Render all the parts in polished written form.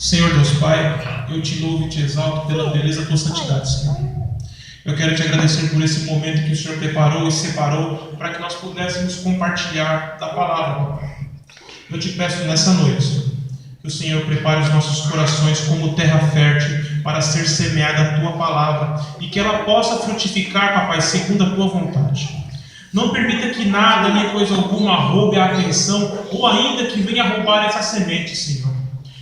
Senhor Deus Pai, eu te louvo e te exalto pela beleza da tua santidade, Senhor. Eu quero te agradecer por esse momento que o Senhor preparou e separou para que nós pudéssemos compartilhar da palavra. Eu te peço nessa noite, Senhor, que o Senhor prepare os nossos corações como terra fértil para ser semeada a tua palavra e que ela possa frutificar, Papai, segundo a tua vontade. Não permita que nada nem coisa alguma roube a atenção ou ainda que venha roubar essa semente, Senhor.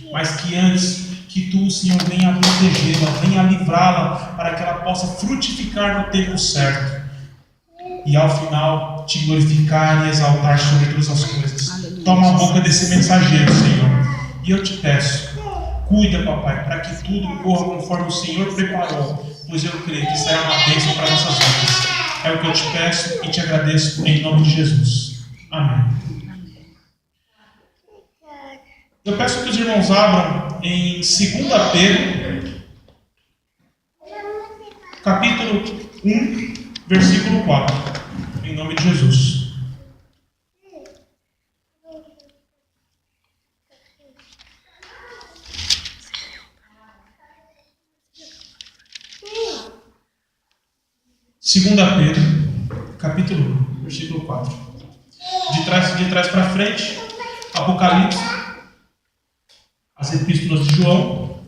Mas que antes, que tu, Senhor, venha protegê-la, venha livrá-la para que ela possa frutificar no tempo certo. E ao final, te glorificar e exaltar sobre todas as coisas. Toma a boca desse mensageiro, Senhor. E eu te peço, cuida, Papai, para que tudo corra conforme o Senhor preparou, pois eu creio que será uma bênção para nossas vidas. É o que eu te peço e te agradeço em nome de Jesus. Amém. Eu peço que os irmãos abram em 2 Pedro, capítulo 1, versículo 4. Em nome de Jesus. Segunda Pedro, capítulo 1, versículo 4. De trás para frente, Apocalipse, as epístolas de João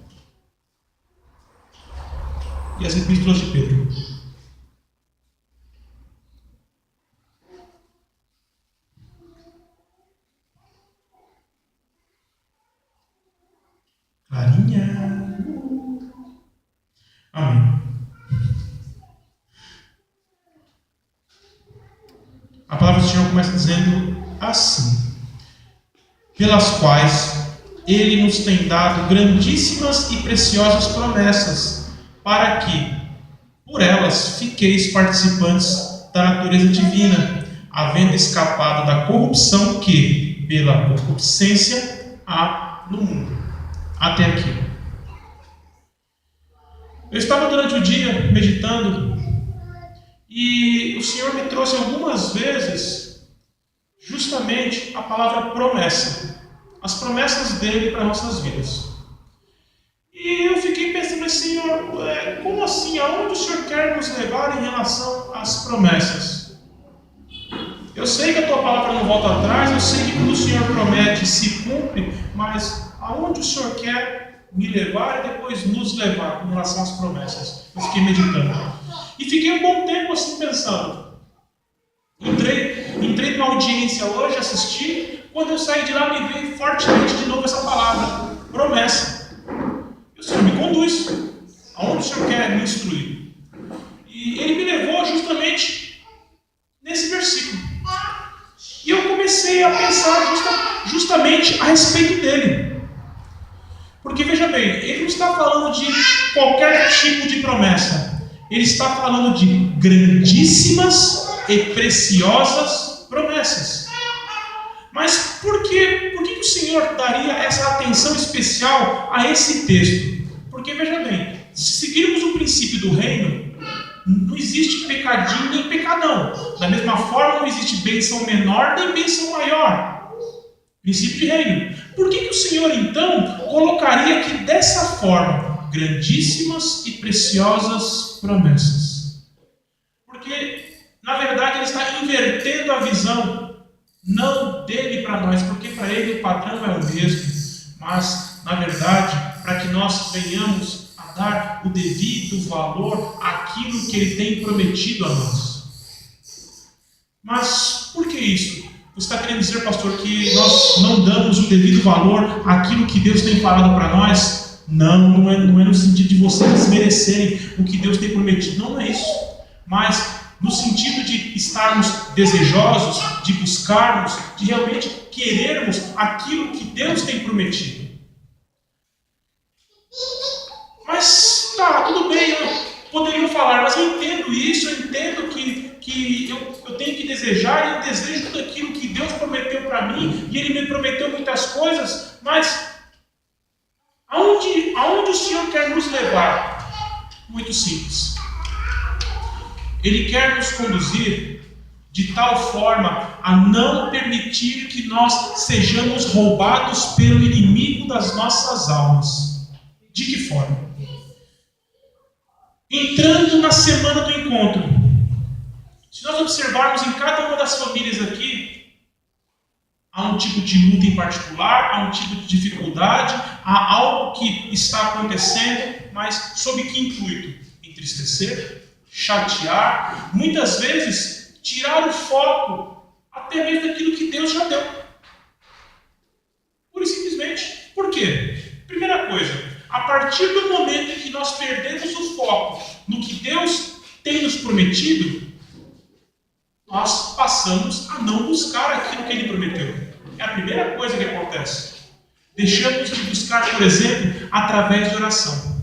e as epístolas de Pedro. Clarinha. Amém. A palavra do Senhor começa dizendo assim: pelas quais Ele nos tem dado grandíssimas e preciosas promessas, para que, por elas, fiqueis participantes da natureza divina, havendo escapado da corrupção que, pela concupiscência, há no mundo. Até aqui. Eu estava durante o dia meditando e o Senhor me trouxe algumas vezes justamente a palavra promessa, as promessas dele para nossas vidas. E eu fiquei pensando, Senhor, como assim? Aonde o Senhor quer nos levar em relação às promessas? Eu sei que a tua palavra não volta atrás, eu sei que quando o Senhor promete se cumpre, mas aonde o Senhor quer me levar e depois nos levar em relação às promessas? Eu fiquei meditando. E fiquei um bom tempo assim pensando. Entrei numa audiência hoje, assisti. Quando eu saí de lá, me veio fortemente de novo essa palavra, promessa. E o Senhor me conduz. Aonde o Senhor quer me instruir? E Ele me levou justamente nesse versículo. E eu comecei a pensar justamente a respeito dele. Porque veja bem, Ele não está falando de qualquer tipo de promessa. Ele está falando de grandíssimas e preciosas promessas. Mas por que o Senhor daria essa atenção especial a esse texto? Porque veja bem, se seguirmos o princípio do reino, não existe pecadinho nem pecadão. Da mesma forma, não existe bênção menor nem bênção maior. Princípio de reino. Por que o Senhor então colocaria aqui dessa forma grandíssimas e preciosas promessas? Porque na verdade Ele está invertendo a visão, não dele para nós, porque para Ele o padrão é o mesmo, mas na verdade para que nós venhamos a dar o devido valor àquilo que Ele tem prometido a nós. Mas por que isso? Você está querendo dizer, pastor, que nós não damos o devido valor àquilo que Deus tem falado para nós? Não é no sentido de vocês desmerecerem o que Deus tem prometido. Não é isso. Mas no sentido de estarmos desejosos, de buscarmos, de realmente querermos aquilo que Deus tem prometido. Mas tá, tudo bem, poderiam falar, mas eu entendo isso, eu entendo que eu tenho que desejar, e eu desejo tudo aquilo que Deus prometeu para mim, e Ele me prometeu muitas coisas, mas aonde o Senhor quer nos levar? Muito simples. Ele quer nos conduzir de tal forma a não permitir que nós sejamos roubados pelo inimigo das nossas almas. De que forma? Entrando na semana do encontro, se nós observarmos em cada uma das famílias aqui, há um tipo de luta em particular, há um tipo de dificuldade, há algo que está acontecendo, mas sob que intuito? Entristecer, chatear, muitas vezes tirar o foco até mesmo daquilo que Deus já deu. Pura e simplesmente. Por quê? Primeira coisa, a partir do momento em que nós perdemos o foco no que Deus tem nos prometido, nós passamos a não buscar aquilo que Ele prometeu. É a primeira coisa que acontece. Deixamos de buscar, por exemplo, através de oração.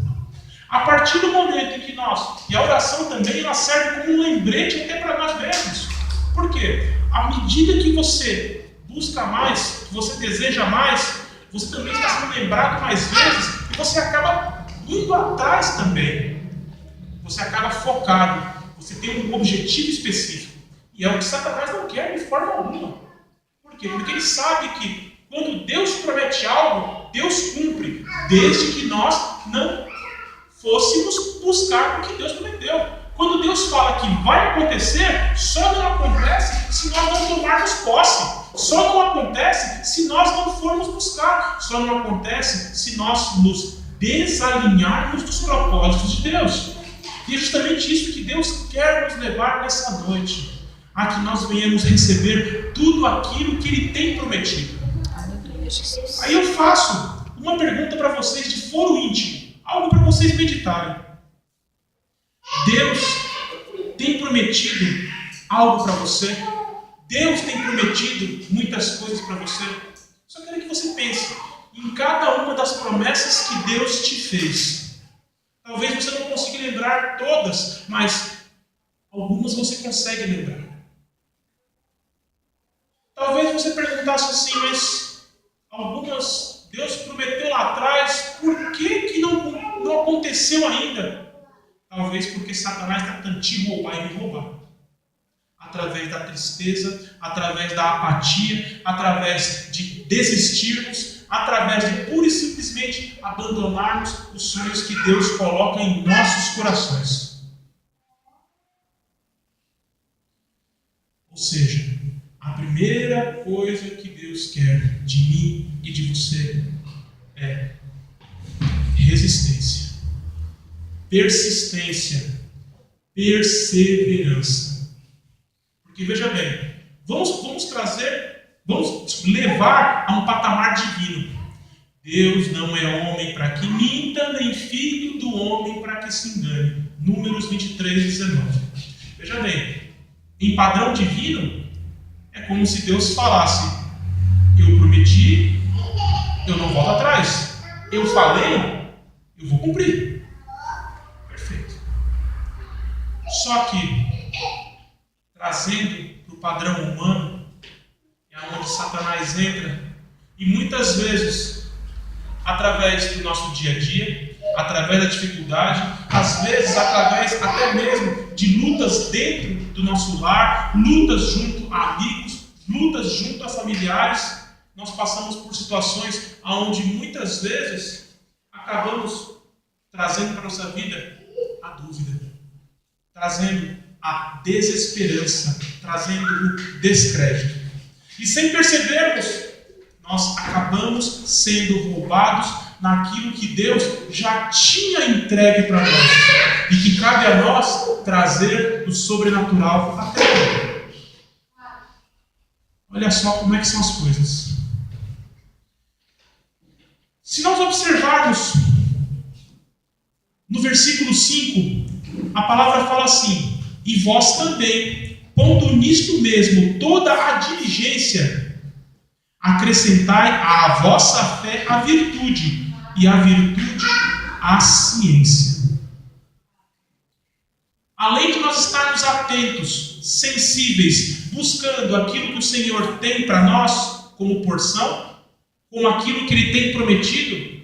A partir do momento em que nós... E a oração também ela serve como um lembrete até para nós mesmos. Por quê? À medida que você busca mais, que você deseja mais, você também está sendo lembrado mais vezes e você acaba indo atrás também. Você acaba focado. Você tem um objetivo específico. E é o que Satanás não quer de forma alguma. Por quê? Porque ele sabe que quando Deus promete algo, Deus cumpre, desde que nós não fôssemos buscar o que Deus prometeu. Quando Deus fala que vai acontecer, só não acontece se nós não tomarmos posse. Só não acontece se nós não formos buscar. Só não acontece se nós nos desalinharmos dos propósitos de Deus. E é justamente isso que Deus quer nos levar nessa noite. A que nós venhamos receber tudo aquilo que Ele tem prometido. Aí eu faço uma pergunta para vocês de foro íntimo. Algo para vocês meditarem. Deus tem prometido algo para você? Deus tem prometido muitas coisas para você? Só quero que você pense em cada uma das promessas que Deus te fez. Talvez você não consiga lembrar todas, mas algumas você consegue lembrar. Talvez você perguntasse assim, mas algumas Deus prometeu lá atrás, por que não aconteceu ainda? Talvez porque Satanás está tentando te roubar e me roubar. Através da tristeza, através da apatia, através de desistirmos, através de pura e simplesmente abandonarmos os sonhos que Deus coloca em nossos corações. Ou seja, a primeira coisa que Deus quer de mim e de você é resistência, persistência, perseverança. Porque veja bem, vamos levar a um patamar divino. Deus não é homem para que minta, nem filho do homem para que se engane. Números 23, 19. Veja bem, em padrão divino, é como se Deus falasse: eu prometi, eu não volto atrás. Eu falei, eu vou cumprir. Perfeito. Só que, trazendo para o padrão humano, é onde Satanás entra, e muitas vezes, através do nosso dia a dia, através da dificuldade, às vezes através até mesmo de lutas dentro do nosso lar, lutas junto a amigos, lutas junto a familiares, nós passamos por situações onde muitas vezes acabamos trazendo para a nossa vida a dúvida, trazendo a desesperança, trazendo o descrédito. E sem percebermos, nós acabamos sendo roubados naquilo que Deus já tinha entregue para nós e que cabe a nós trazer do sobrenatural até aqui. Olha só como é que são as coisas. Se nós observarmos no versículo 5, a palavra fala assim: e vós também, pondo nisto mesmo toda a diligência, acrescentai à vossa fé a virtude, e a virtude a ciência. Além de nós estarmos atentos, sensíveis, buscando aquilo que o Senhor tem para nós como porção, como aquilo que Ele tem prometido,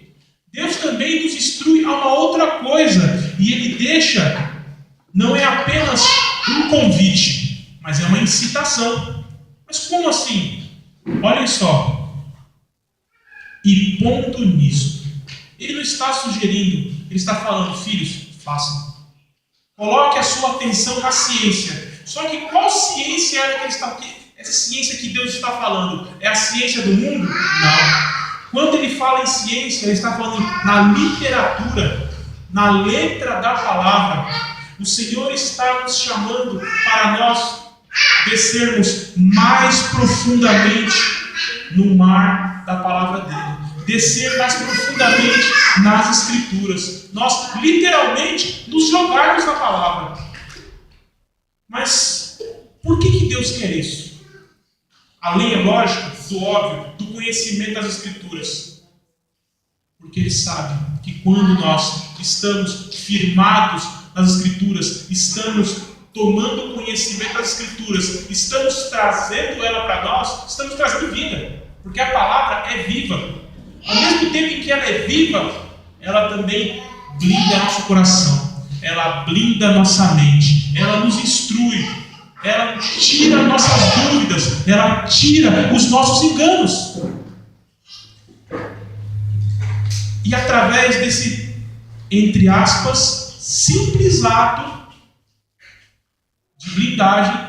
Deus também nos instrui a uma outra coisa, e Ele deixa, não é apenas um convite, mas é uma incitação. Mas como assim? Olhem só. E ponto nisso. Ele não está sugerindo, ele está falando, filhos, façam. Coloque a sua atenção na ciência. Só que qual ciência é que ele está... Essa ciência que Deus está falando, é a ciência do mundo? Não. Quando ele fala em ciência, ele está falando na literatura, na letra da palavra. O Senhor está nos chamando para nós descermos mais profundamente no mar da palavra dele. Descer mais profundamente nas Escrituras. Nós, literalmente, nos jogarmos na palavra. Mas, por que Deus quer isso? Além, é lógico, do óbvio, do conhecimento das Escrituras. Porque Ele sabe que quando nós estamos firmados nas Escrituras, estamos tomando conhecimento das Escrituras, estamos trazendo ela para nós, estamos trazendo vida. Porque a palavra é viva. Ao mesmo tempo em que ela é viva, ela também blinda nosso coração. Ela blinda nossa mente. Ela nos instrui. Ela tira nossas dúvidas. Ela tira os nossos enganos. E através desse, entre aspas, simples ato de blindagem,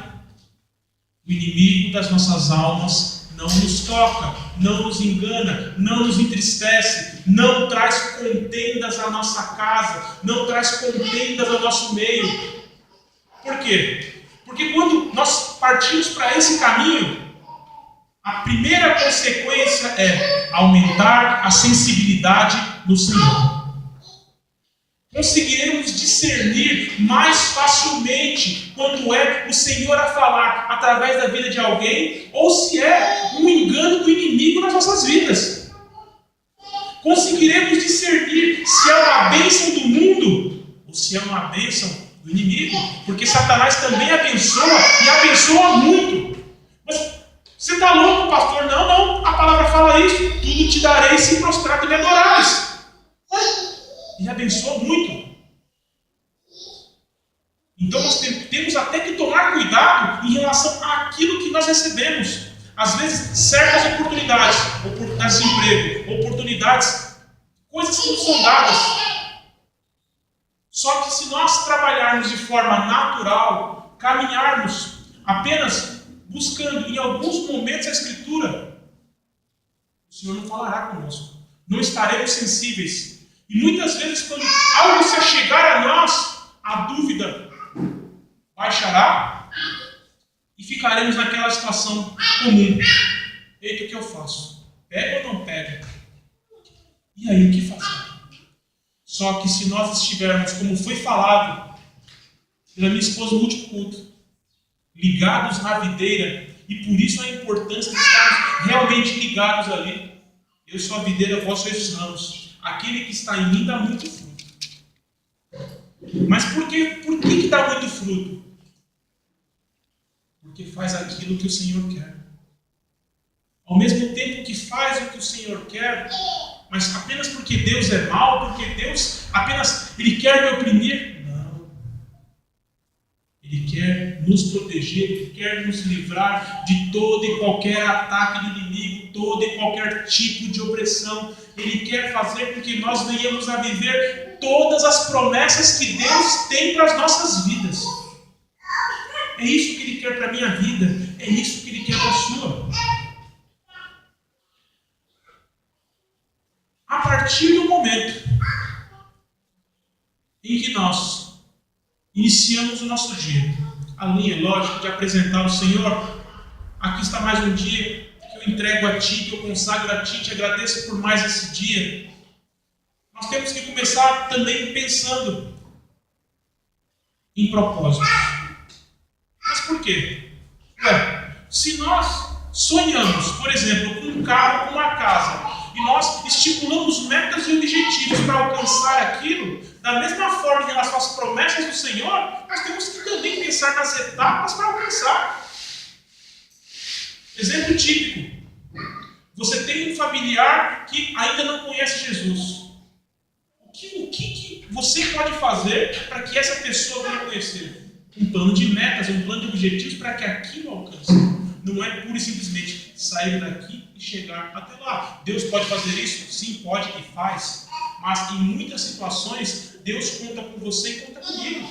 o inimigo das nossas almas não nos toca, não nos engana, não nos entristece, não traz contendas à nossa casa, não traz contendas ao nosso meio. Por quê? Porque quando nós partimos para esse caminho, a primeira consequência é aumentar a sensibilidade no Senhor. Conseguiremos discernir mais facilmente quando é o Senhor a falar através da vida de alguém ou se é um engano do inimigo nas nossas vidas. Conseguiremos discernir se é uma bênção do mundo ou se é uma bênção do inimigo, porque Satanás também abençoa e abençoa muito. Mas você está louco, pastor? Não, a palavra fala isso. Tudo te darei se prostrar e me adorares. E abençoa muito. Então nós temos até que tomar cuidado em relação àquilo que nós recebemos. Às vezes, certas oportunidades de emprego, oportunidades, coisas que nos são dadas. Só que se nós trabalharmos de forma natural, caminharmos apenas buscando em alguns momentos a Escritura, o Senhor não falará conosco. Não estaremos sensíveis. E muitas vezes, quando algo se achegar a nós, a dúvida baixará e ficaremos naquela situação comum. Eita, o que eu faço? Pego ou não pego? E aí, o que fazer? Só que se nós estivermos, como foi falado pela minha esposa no último culto, ligados na videira, e por isso a importância de estarmos realmente ligados ali. Eu sou a videira, vós sois os ramos. Aquele que está em mim dá muito fruto. Mas por que dá muito fruto? Porque faz aquilo que o Senhor quer. Ao mesmo tempo que faz o que o Senhor quer, mas apenas porque Deus é mau, porque Deus apenas Ele quer me oprimir. Não. Ele quer nos proteger, Ele quer nos livrar de todo e qualquer ataque do inimigo, todo e qualquer tipo de opressão. Ele quer fazer com que nós venhamos a viver todas as promessas que Deus tem para as nossas vidas. É isso que Ele quer para a minha vida, é isso que Ele quer para a sua. A partir do momento em que nós iniciamos o nosso dia, além, é lógico, de apresentar ao Senhor, aqui está mais um dia que eu entrego a Ti, que eu consagro a Ti, te agradeço por mais esse dia. Nós temos que começar também pensando em propósitos. Mas por quê? Se nós sonhamos, por exemplo, com um carro, com uma casa, e nós estipulamos metas e objetivos para alcançar aquilo, da mesma forma em relação às promessas do Senhor, nós temos que também pensar nas etapas para alcançar. Exemplo típico. Você tem um familiar que ainda não conhece Jesus. O que você pode fazer para que essa pessoa venha conhecer? um plano de metas, um plano de objetivos para que aquilo alcance. Não é pura e simplesmente sair daqui e chegar até lá. Deus pode fazer isso? Sim, pode e faz. Mas em muitas situações, Deus conta com você e conta comigo.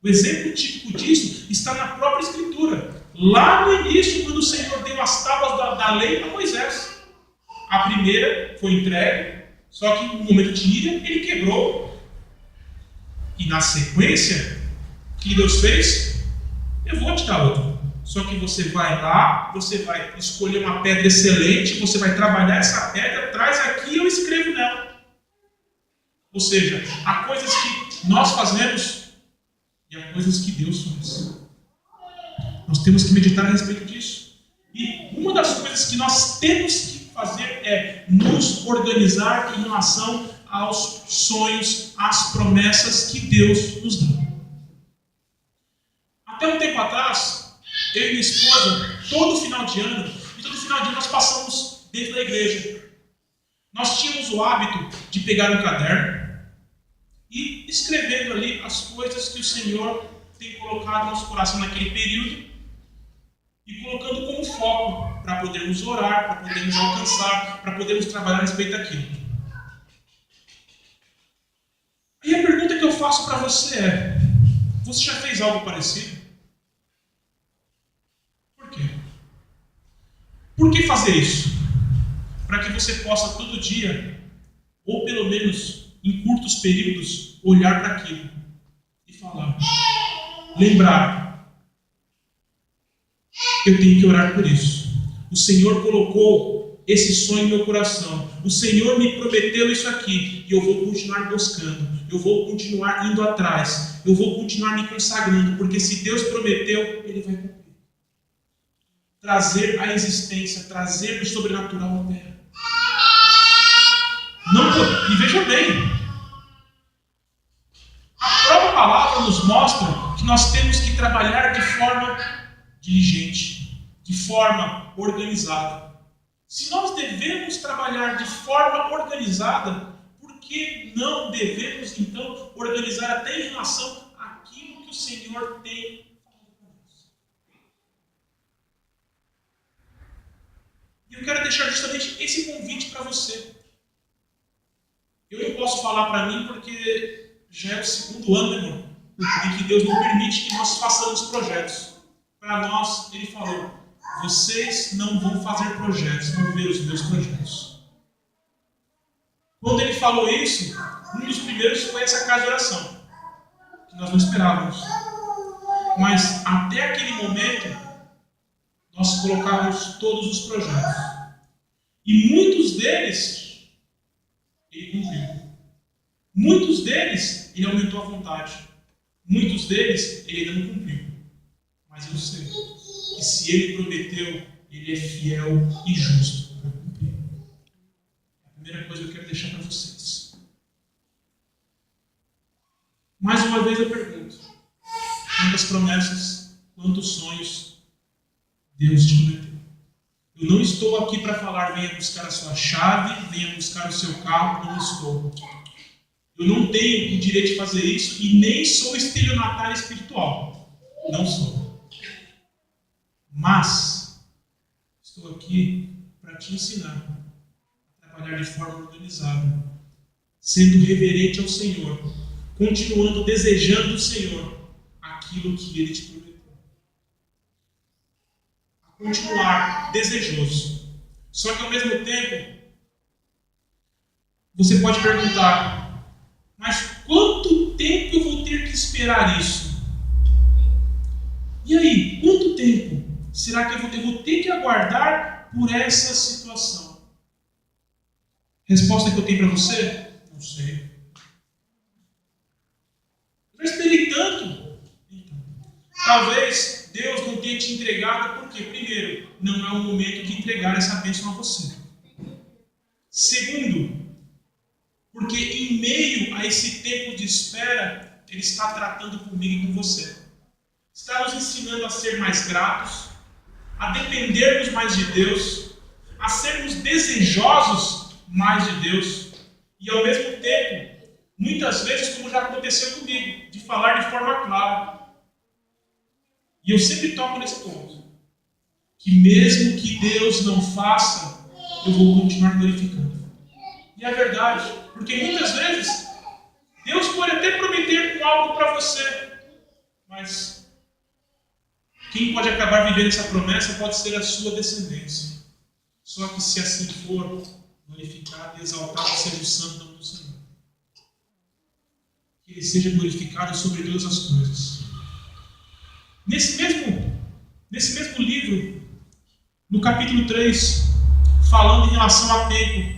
O exemplo típico disso está na própria Escritura. Lá no início, quando o Senhor deu as tábuas da lei a Moisés. A primeira foi entregue, só que no momento de ira, ele quebrou. E na sequência, o que Deus fez? Eu vou te dar outra. Só que você vai lá, você vai escolher uma pedra excelente, você vai trabalhar essa pedra, traz aqui e eu escrevo nela. Ou seja, há coisas que nós fazemos e há coisas que Deus faz. Nós temos que meditar a respeito disso. E uma das coisas que nós temos que fazer é nos organizar em relação aos sonhos, às promessas que Deus nos dá. Até um tempo atrás, eu e minha esposa, todo final de ano nós passamos dentro da igreja. Nós tínhamos o hábito de pegar um caderno e escrevendo ali as coisas que o Senhor tem colocado no nosso coração naquele período e colocando como foco para podermos orar, para podermos alcançar, para podermos trabalhar a respeito daquilo. E a pergunta que eu faço para você é: você já fez algo parecido? Por quê? Por que fazer isso? Para que você possa todo dia, ou pelo menos em curtos períodos, olhar para aquilo e falar, lembrar, eu tenho que orar por isso. O Senhor colocou esse sonho no meu coração. O Senhor me prometeu isso aqui e eu vou continuar buscando. Eu vou continuar indo atrás. Eu vou continuar me consagrando, porque se Deus prometeu, Ele vai cumprir. Trazer a existência, trazer o sobrenatural à terra. E veja bem, a própria palavra nos mostra que nós temos que trabalhar de forma diligente, de forma organizada. Se nós devemos trabalhar de forma organizada, por que não devemos então organizar até em relação àquilo que o Senhor tem falado para nós? E eu quero deixar justamente esse convite para você. Eu não posso falar para mim porque já é o segundo ano, meu irmão, em que Deus não permite que nós façamos projetos. Para nós, Ele falou, vocês não vão fazer projetos, vão ver os meus projetos. Quando Ele falou isso, um dos primeiros foi essa casa de oração, que nós não esperávamos. Mas até aquele momento, nós colocávamos todos os projetos. E muitos deles, Ele cumpriu. Muitos deles, Ele aumentou a vontade. Muitos deles, Ele ainda não cumpriu. Mas eu sei que se Ele prometeu, Ele é fiel e justo para cumprir. A primeira coisa que eu quero deixar para vocês. Mais uma vez eu pergunto, quantas promessas, quantos sonhos Deus te prometeu? Eu não estou aqui para falar, venha buscar a sua chave, venha buscar o seu carro, não estou. Eu não tenho o direito de fazer isso e nem sou estelionatário espiritual. Não sou. Mas estou aqui para te ensinar a trabalhar de forma organizada, sendo reverente ao Senhor, continuando desejando do Senhor aquilo que Ele te prometeu. A continuar desejoso. Só que ao mesmo tempo, você pode perguntar, mas quanto tempo eu vou ter que esperar isso? E aí, quanto tempo será que eu vou ter que aguardar por essa situação? Resposta que eu tenho para você? Não sei. Eu já esperei tanto. Então, talvez Deus não tenha te entregado, porque, primeiro, não é o momento de entregar essa bênção a você. Segundo, porque em meio a esse tempo de espera, Ele está tratando comigo e com você. Está nos ensinando a ser mais gratos, a dependermos mais de Deus, a sermos desejosos mais de Deus e ao mesmo tempo, muitas vezes, como já aconteceu comigo, de falar de forma clara, E eu sempre toco nesse ponto. Que mesmo que Deus não faça, eu vou continuar glorificando. E é verdade. Porque muitas vezes, Deus pode até prometer algo para você. Mas quem pode acabar vivendo essa promessa pode ser a sua descendência. Só que se assim for, glorificado e exaltado seja o santo nome do Senhor. Que Ele seja glorificado sobre todas as coisas. Nesse mesmo livro, no capítulo 3, falando em relação a tempo,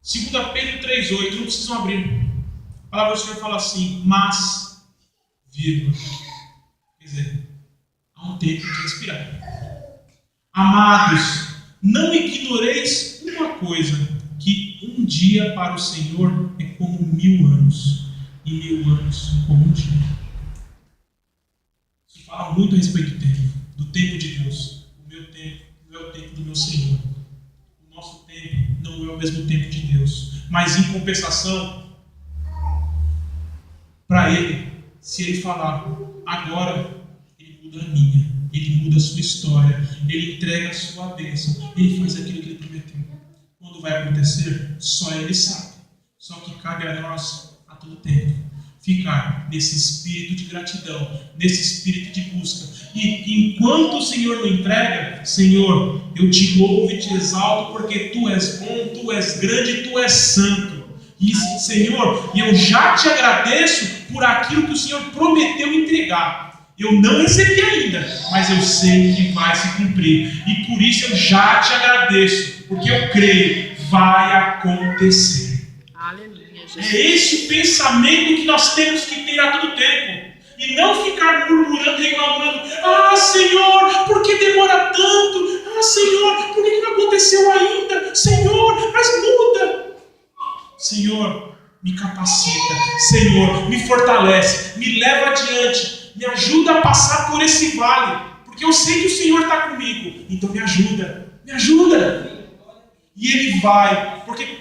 2 Pedro 3,8, não precisam abrir. A palavra do Senhor fala assim, mas, vírgula. Quer dizer, há um tempo de respirar. Amados, não ignoreis uma coisa, que um dia para o Senhor é como 1000 anos, e 1000 anos como um dia. Isso fala muito a respeito do tempo de Deus. O meu tempo não é o tempo do meu Senhor. O nosso tempo não é o mesmo tempo de Deus. Mas em compensação, para Ele, se Ele falar agora, Ele muda a minha, Ele muda a sua história, Ele entrega a sua bênção, Ele faz aquilo que Ele prometeu. Quando vai acontecer, só Ele sabe. Só que cabe a nós, a todo tempo, ficar nesse espírito de gratidão, nesse espírito de busca. E enquanto o Senhor não entrega, Senhor, eu te louvo e te exalto, porque Tu és bom, Tu és grande, Tu és santo. E Senhor, eu já te agradeço por aquilo que o Senhor prometeu entregar. Eu não recebi ainda, mas eu sei que vai se cumprir. E por isso eu já te agradeço, porque eu creio, vai acontecer. Aleluia, Jesus. É esse o pensamento que nós temos que ter a todo tempo. E não ficar murmurando, reclamando. Ah, Senhor, por que demora tanto? Ah, Senhor, por que não aconteceu ainda? Senhor, mas muda. Senhor, me capacita. Senhor, me fortalece. Me leva adiante. Me ajuda a passar por esse vale. Porque eu sei que o Senhor está comigo. Então me ajuda. Me ajuda. E Ele vai. Porque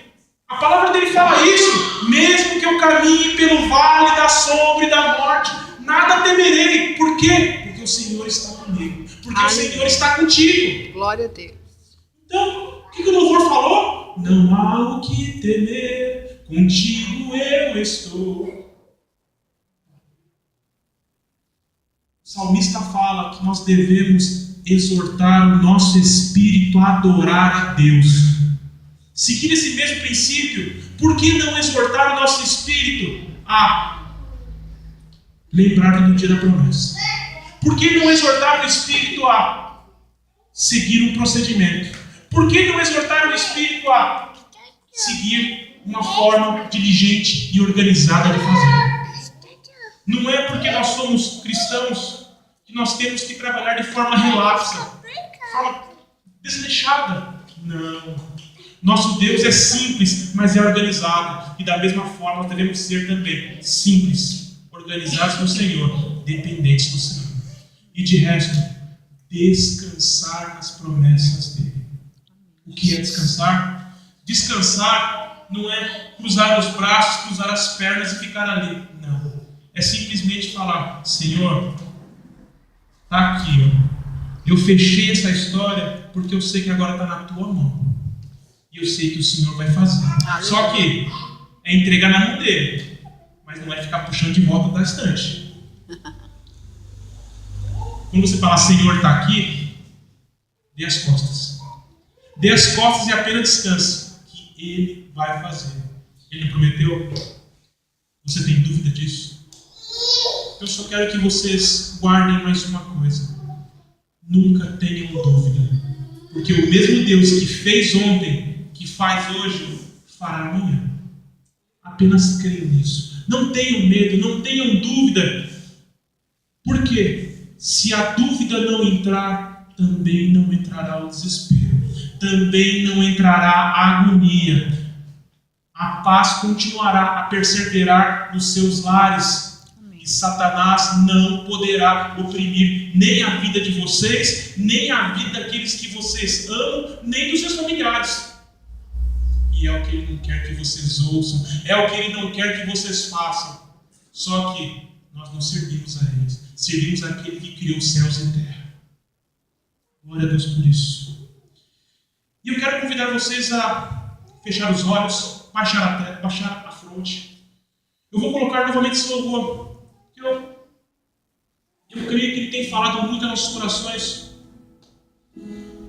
a palavra dele fala isso. Mesmo que eu caminhe pelo vale da sombra e da morte, nada temerei. Por quê? Porque o Senhor está comigo. Porque o Senhor está contigo. Glória a Deus. Então, o que o louvor falou? Não há o que temer, contigo eu estou. O salmista fala que nós devemos exortar o nosso espírito a adorar a Deus. Seguir esse mesmo princípio, por que não exortar o nosso espírito a lembrar do dia da promessa? Por que não exortar o espírito a seguir um procedimento? Por que não exortar o espírito a seguir uma forma diligente e organizada de fazer? Não é porque nós somos cristãos que nós temos que trabalhar de forma relaxa, de forma desleixada. Não. Nosso Deus é simples, mas é organizado. E da mesma forma nós devemos ser também simples, organizados no Senhor, dependentes do Senhor. E de resto, descansar nas promessas dele. O que é descansar? Descansar não é cruzar os braços, cruzar as pernas e ficar ali. Não. É simplesmente falar: Senhor, está aqui, ó. Eu fechei essa história porque eu sei que agora está na tua mão. E eu sei que o Senhor vai fazer. Só que é entregar na mão dele, mas não é ficar puxando de volta da estante. Quando você falar: Senhor, está aqui, dê as costas. Dê as costas e apenas descanse, que Ele vai fazer. Ele prometeu? Você tem dúvida disso? Eu só quero que vocês guardem mais uma coisa. Nunca tenham dúvida. Porque o mesmo Deus que fez ontem, que faz hoje, fará amanhã. Apenas creiam nisso. Não tenham medo, não tenham dúvida. Por quê? Se a dúvida não entrar, também não entrará o desespero. Também não entrará a agonia. A paz continuará a perseverar nos seus lares. E Satanás não poderá oprimir nem a vida de vocês, nem a vida daqueles que vocês amam, nem dos seus familiares. E é o que Ele não quer que vocês ouçam, é o que Ele não quer que vocês façam. Só que nós não servimos a eles. servimos aquele que criou céus e terra. Glória a Deus por isso. E eu quero convidar vocês a fechar os olhos, baixar a fronte. Eu vou colocar novamente esse louvor. Eu creio que ele tem falado muito aos nossos corações.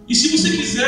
E se você quiser